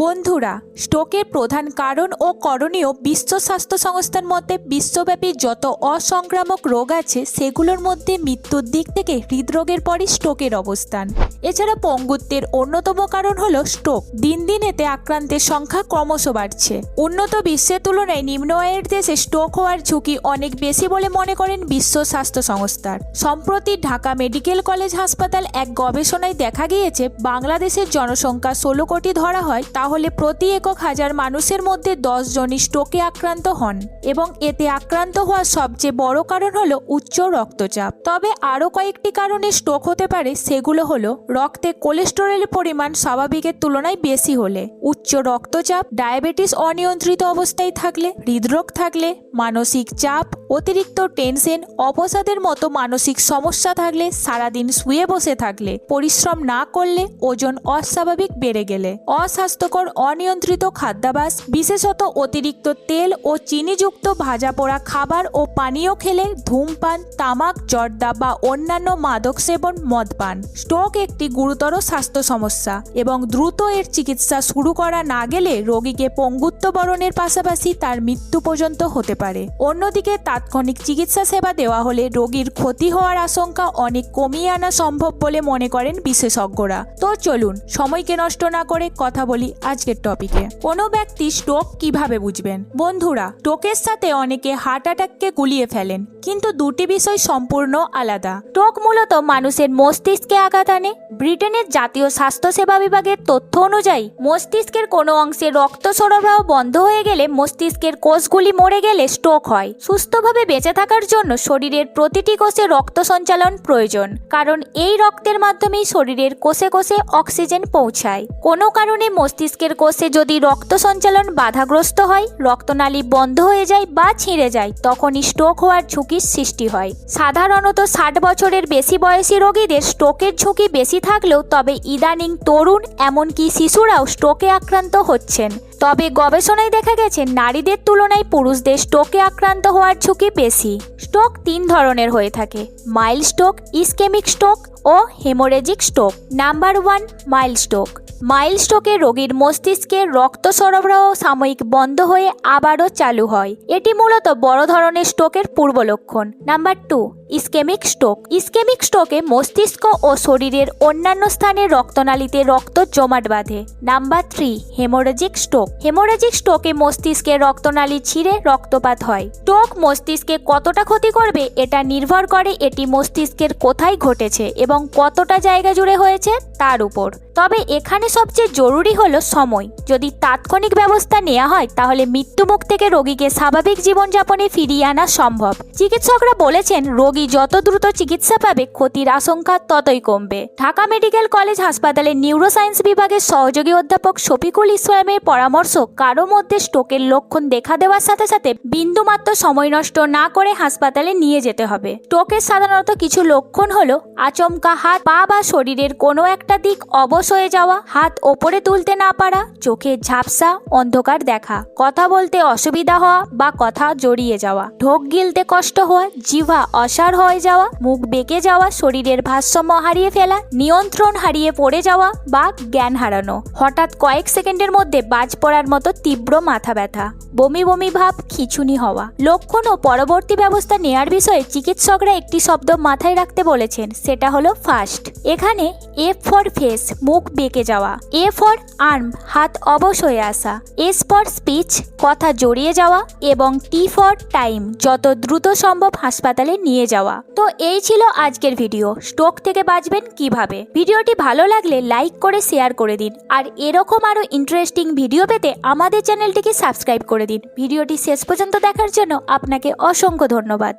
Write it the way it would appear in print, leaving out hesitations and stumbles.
বন্ধুরা, স্ট্রোকের প্রধান কারণ ও করণীয় বিশ্ব স্বাস্থ্য সংস্থার মতে বিশ্বব্যাপী যত অসংক্রামক রোগ আছে সেগুলোর মধ্যে মৃত্যুর দিক থেকে হৃদরোগের পরই স্ট্রোকের অবস্থান। এছাড়া পঙ্গুত্বের অন্যতম কারণ হলো স্ট্রোক। দিন দিন এতে আক্রান্তের সংখ্যা ক্রমশ বাড়ছে। উন্নত বিশ্বের তুলনায় নিম্ন আয়ের দেশে স্ট্রোক হওয়ার ঝুঁকি অনেক বেশি বলে মনে করেন বিশ্ব স্বাস্থ্য সংস্থার। সম্প্রতি ঢাকা মেডিকেল কলেজ হাসপাতাল এক গবেষণায় দেখা গিয়েছে, বাংলাদেশের জনসংখ্যা 16 কোটি ধরা হয়, তাহলে প্রতি একক হাজার মানুষের মধ্যে 10 জনই স্ট্রোকে আক্রান্ত হন এবং এতে আক্রান্ত হওয়ার সবচেয়ে বড় কারণ হলো উচ্চ রক্তচাপ। তবে আরও কয়েকটি কারণে স্ট্রোক হতে পারে, সেগুলো হলো রক্তে কোলেস্টেরলের পরিমাণ স্বাভাবিকের তুলনায় বেশি হলে, উচ্চ রক্তচাপ, ডায়াবেটিস অনিয়ন্ত্রিত অবস্থায় থাকলে, হৃদরোগ থাকলে, মানসিক চাপ, অতিরিক্ত টেনশন, অবসাদের মতো মানসিক সমস্যা থাকলে, সারাদিন শুয়ে বসে থাকলে, পরিশ্রম না করলে, ওজন অস্বাভাবিক বেড়ে গেলে, অস্বাস্থ্যকর অনিয়ন্ত্রিত খাদ্যাভ্যাস, বিশেষত অতিরিক্ত তেল ও চিনিযুক্ত ভাজা পোড়া খাবার ও পানীয় খেলে, ধূমপান, তামাক, জর্দা বা অন্যান্য মাদক সেবন, মদপান। স্ট্রোক একটি গুরুতর স্বাস্থ্য সমস্যা এবং দ্রুত এর চিকিৎসা শুরু করা না গেলে রোগীকে পঙ্গুত্ব বরণের পাশাপাশি তার মৃত্যু পর্যন্ত হতে পারে। অন্যদিকে তাৎক্ষণিক চিকিৎসা সেবা দেওয়া হলে রোগীর ক্ষতি হওয়ার আশঙ্কা অনেক কমিয়ে আনা সম্ভব বলে মনে করেন বিশেষজ্ঞরা। তো চলুন সময়কে নষ্ট না করে কথা বলি আজকের টপিকে। কোনো ব্যক্তি স্ট্রোক কিভাবে বুঝবেন? বন্ধুরা, স্ট্রোকের সাথে অনেকে হার্ট অ্যাটাককে গুলিয়ে ফেলেন, কিন্তু দুটি বিষয় সম্পূর্ণ আলাদা। স্ট্রোক মূলত মানুষের মস্তিষ্কে আঘাত আনে। ব্রিটেনের জাতীয় স্বাস্থ্য সেবা বিভাগের তথ্য অনুযায়ী মস্তিষ্কের কোনো অংশে রক্ত সরবরাহ বন্ধ হয়ে গেলে, মস্তিষ্কের কোষগুলি মরে গেলে স্ট্রোক হয়। সুস্থভাবে বেঁচে থাকার জন্য শরীরের প্রতিটি কোষে রক্ত সঞ্চালন প্রয়োজন, কারণ এই রক্তের মাধ্যমেই শরীরের কোষে কোষে অক্সিজেন পৌঁছায়। কোনো কারণে মস্তিষ্কের কোষে যদি রক্ত সঞ্চালন বাধাগ্রস্ত হয়, রক্তনালী বন্ধ হয়ে যায় বা ছিঁড়ে যায়, তখনই স্ট্রোক হওয়ার ঝুঁকির সৃষ্টি হয়। সাধারণত 60 বছরের বেশি বয়সী রোগীদের স্ট্রোকের ঝুঁকি বেশি থাকলেও তবে ইদানিং তরুণ এমনকি শিশুরাও স্ট্রোকে আক্রান্ত হচ্ছেন। তবে গবেষণায় দেখা গেছে নারীদের তুলনায় পুরুষদের স্ট্রোকে আক্রান্ত হওয়ার ঝুঁকি বেশি। স্ট্রোক 3 ধরনের হয়ে থাকে: মাইল্ড স্ট্রোক, ইসকেমিক স্ট্রোক ও haemorrhagic stroke. Number 1, mild stroke. Mild স্ট্রোকে রোগীর মস্তিষ্কে রক্ত সরবরাহ সাময়িক বন্ধ হয়ে আবারও চালু হয়। এটি মূলত বড় ধরনের স্ট্রোকের পূর্ব লক্ষণ। Number 2, ischemic stroke. ইসকেমিক স্ট্রোকে মস্তিষ্ক ও শরীরের অন্যান্য স্থানে রক্তনালীতে রক্ত জমাট বাঁধে। Number 3, hemorrhagic stroke. হেমোরেজিক স্ট্রোকে মস্তিষ্কে রক্তনালী ছিঁড়ে রক্তপাত হয়। স্ট্রোক মস্তিষ্কে কতটা ক্ষতি করবে এটা নির্ভর করে এটি মস্তিষ্কের কোথায় ঘটেছে এবং কতটা জায়গা জুড়ে হয়েছে তার উপর। তবে এখানে সবচেয়ে জরুরি হলো সময়। যদি তাৎক্ষণিক ব্যবস্থা নেওয়া হয় তাহলে মৃত্যুমুখ থেকে রোগীকে স্বাভাবিক জীবনযাপনে ফিরিয়ে আনা সম্ভব। চিকিৎসকরা বলেছেন, রোগী যত দ্রুত চিকিৎসা পাবে ক্ষতির আশঙ্কা ততই কমবে। ঢাকা মেডিকেল কলেজ হাসপাতালের নিউরোসায়েন্স বিভাগের সহযোগী অধ্যাপক শফিকুল ইসলামের পরামর্শ, কারো মধ্যে স্ট্রোকের লক্ষণ দেখা দেওয়ার সাথে সাথে বিন্দুমাত্র সময় নষ্ট না করে হাসপাতালে নিয়ে যেতে হবে। স্ট্রোকের সাধারণত কিছু লক্ষণ হলো আচমকা হাত, পা বা শরীরের কোনো একটা দিক অবশ হয়ে যাওয়া, হাত ওপরে তুলতে না পারা, চোখে ঝাপসা, অন্ধকার দেখা, কথা বলতে অসুবিধা হওয়া বা কথা জড়িয়ে যাওয়া, ঢোক গিলতে কষ্ট হওয়া, জিহ্বা অসাড় হয়ে যাওয়া, মুখ বেঁকে যাওয়া, শরীরের ভারসাম্য হারিয়ে ফেলা, নিয়ন্ত্রণ হারিয়ে পড়ে যাওয়া বা জ্ঞান হারানো, হঠাৎ কয়েক সেকেন্ডের মধ্যে বাজ পড়ার মতো তীব্র মাথা ব্যথা, বমি বমি ভাব, খিঁচুনি হওয়া। লক্ষণ ও পরবর্তী ব্যবস্থা নেয়ার বিষয়ে চিকিৎসকরা একটি শব্দ মাথায় রাখতে বলেছেন, সেটা হলো ফাস্ট। এখানে এফ ফর ফেস, মুখ বেঁকে যাওয়া; এ ফর আর্ম, হাত অবশ হয়ে আসা; এস ফর স্পিচ, কথা জড়িয়ে যাওয়া; এবং টি ফর টাইম, যত দ্রুত সম্ভব হাসপাতালে নিয়ে যাওয়া। তো এই ছিল আজকের ভিডিও। স্ট্রোক থেকে বাঁচবেন কিভাবে। ভিডিওটি ভালো লাগলে লাইক করে শেয়ার করে দিন, আর এরকম আরো ইন্টারেস্টিং ভিডিও পেতে আমাদের চ্যানেলটিকে সাবস্ক্রাইব করে দিন। ভিডিওটি শেষ পর্যন্ত দেখার জন্য আপনাকে অসংখ্য ধন্যবাদ।